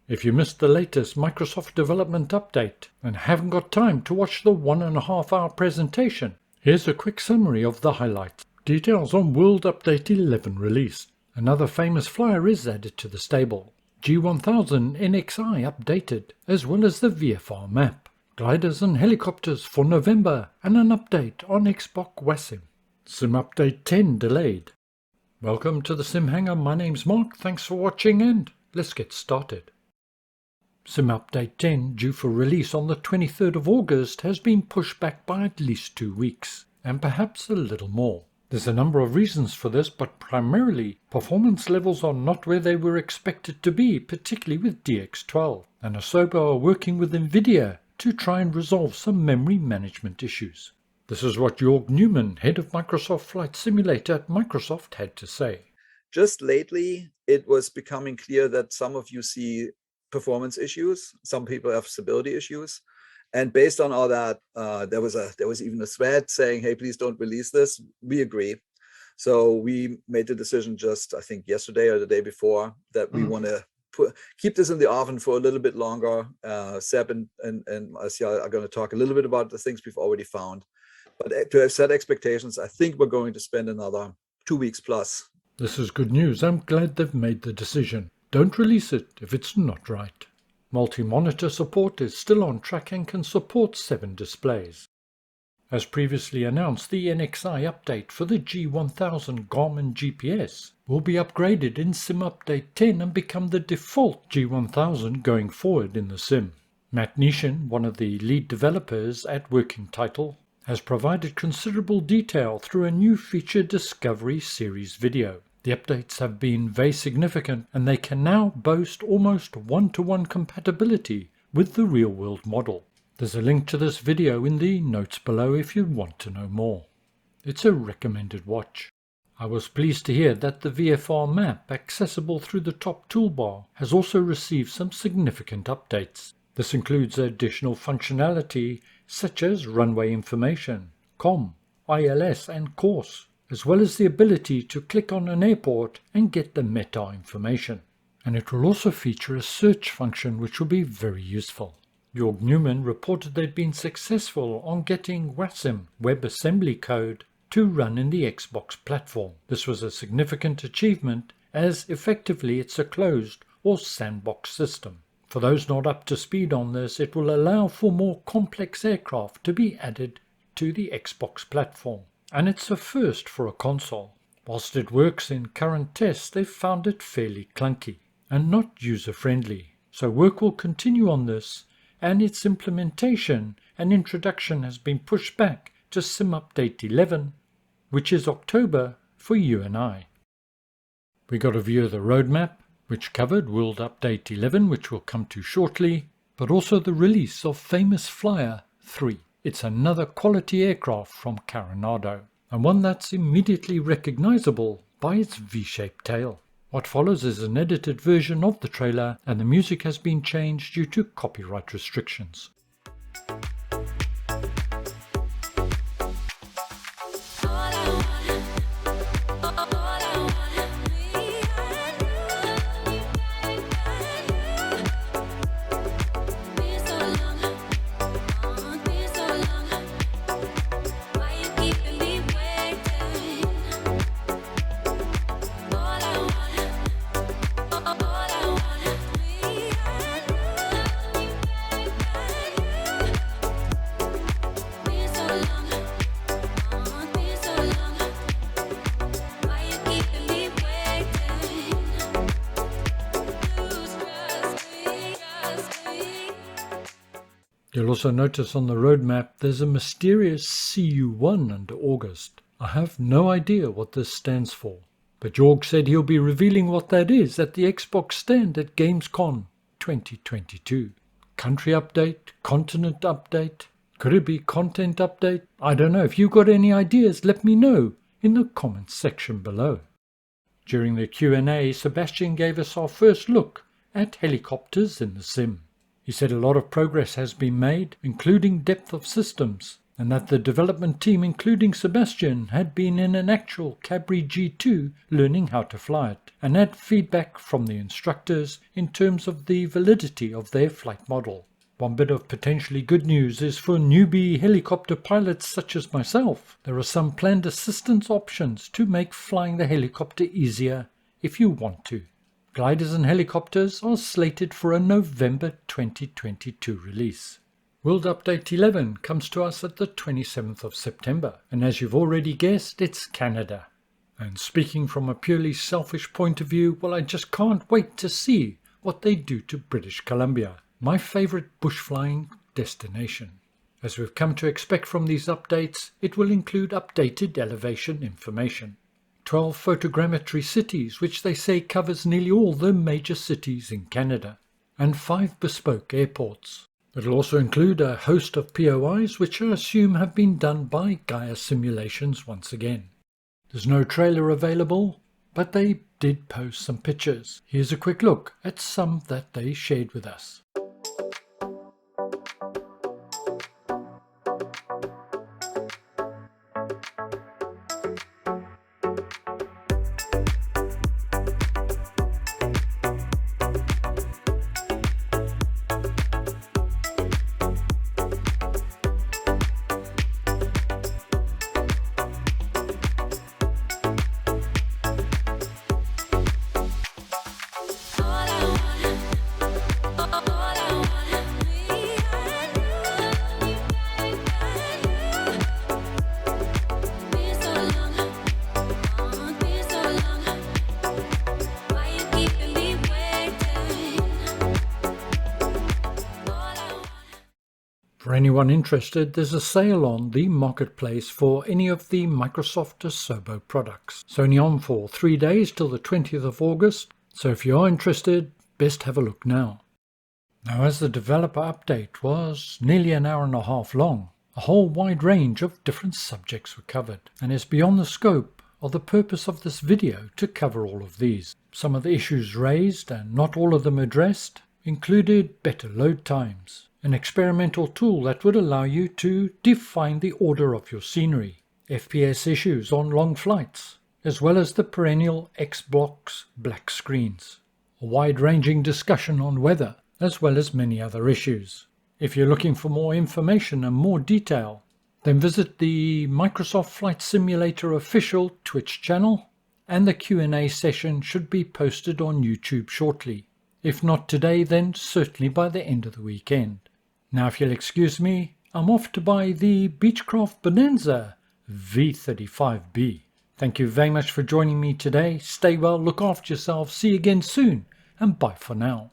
If you missed the latest Microsoft Development update and haven't got time to watch the 1.5-hour presentation, here's a quick summary of the highlights. Details on World Update 11 release. Another famous flyer is added to the stable. G1000 NXi updated, as well as the VFR map. Gliders and helicopters for November, and an update on Xbox WASM. Sim Update 10 delayed. Welcome to the SimHanger, my name's Mark, thanks for watching and let's get started. Sim Update 10, due for release on the 23rd of August, has been pushed back by at least 2 weeks, and perhaps a little more. There's a number of reasons for this, but primarily, performance levels are not where they were expected to be, particularly with DX12, and Asobo are working with NVIDIA to try and resolve some memory management issues. This is what Jörg Newman, head of Microsoft Flight Simulator at Microsoft, had to say. Just lately, it was becoming clear that some of you see performance issues, some people have stability issues, and based on all that, there was even a thread saying, "Hey, please don't release this." We agree, so we made the decision just, I think, yesterday or the day before, that we want to keep this in the oven for a little bit longer. Seb and Marcia are going to talk a little bit about the things we've already found, but to have set expectations, I think we're going to spend another 2 weeks plus. This is good news. I'm glad they've made the decision. Don't release it if it's not right. Multi-monitor support is still on track and can support 7 displays. As previously announced, the NXi update for the G1000 Garmin GPS will be upgraded in Sim Update 10 and become the default G1000 going forward in the sim. Matt Nishin, one of the lead developers at Working Title, has provided considerable detail through a new feature Discovery Series video. The updates have been very significant, and they can now boast almost one-to-one compatibility with the real-world model. There's a link to this video in the notes below if you want to know more. It's a recommended watch. I was pleased to hear that the VFR map, accessible through the top toolbar, has also received some significant updates. This includes additional functionality such as runway information, COM, ILS and course, as well as the ability to click on an airport and get the meta information. And it will also feature a search function which will be very useful. Jörg Newman reported they'd been successful on getting WASM WebAssembly code to run in the Xbox platform. This was a significant achievement, as effectively it's a closed or sandbox system. For those not up to speed on this, it will allow for more complex aircraft to be added to the Xbox platform. And it's a first for a console. Whilst it works in current tests, they've found it fairly clunky and not user-friendly. So work will continue on this, and its implementation and introduction has been pushed back to Sim Update 11, which is October for you and I. We got a view of the roadmap, which covered World Update 11, which we'll come to shortly, but also the release of Famous Flyer 3. It's another quality aircraft from Coronado, and one that's immediately recognizable by its V-shaped tail. What follows is an edited version of the trailer, and the music has been changed due to copyright restrictions. You'll also notice on the roadmap there's a mysterious SU10 under August. I have no idea what this stands for, but Jörg said he'll be revealing what that is at the Xbox stand at Gamescom 2022. Country update, continent update, could it be content update? I don't know. If you've got any ideas, let me know in the comments section below. During the Q&A, Sebastian gave us our first look at helicopters in the sim. He said a lot of progress has been made, including depth of systems, and that the development team, including Sebastian, had been in an actual Cabri G2 learning how to fly it, and had feedback from the instructors in terms of the validity of their flight model. One bit of potentially good news is for newbie helicopter pilots such as myself. There are some planned assistance options to make flying the helicopter easier if you want to. Gliders and helicopters are slated for a November 2022 release. World Update 11 comes to us at the 27th of September, and as you've already guessed, it's Canada. And speaking from a purely selfish point of view, well, I just can't wait to see what they do to British Columbia, my favourite bushflying destination. As we've come to expect from these updates, it will include updated elevation information. 12 photogrammetry cities, which they say covers nearly all the major cities in Canada, and 5 bespoke airports. It'll also include a host of POIs, which I assume have been done by Gaia Simulations once again. There's no trailer available, but they did post some pictures. Here's a quick look at some that they shared with us. For anyone interested, there's a sale on the marketplace for any of the Microsoft Asobo products. It's only on for 3 days till the 20th of August, so if you are interested, best have a look now. Now, as the developer update was nearly an hour and a half long, a whole wide range of different subjects were covered, and it's beyond the scope of the purpose of this video to cover all of these. Some of the issues raised, and not all of them addressed, included better load times, an experimental tool that would allow you to define the order of your scenery, FPS issues on long flights, as well as the perennial X-Blocks black screens, a wide-ranging discussion on weather, as well as many other issues. If you're looking for more information and more detail, then visit the Microsoft Flight Simulator official Twitch channel, and the Q&A session should be posted on YouTube shortly. If not today, then certainly by the end of the weekend. Now, if you'll excuse me, I'm off to buy the Beechcraft Bonanza V35B. Thank you very much for joining me today. Stay well, look after yourself, see you again soon, and bye for now.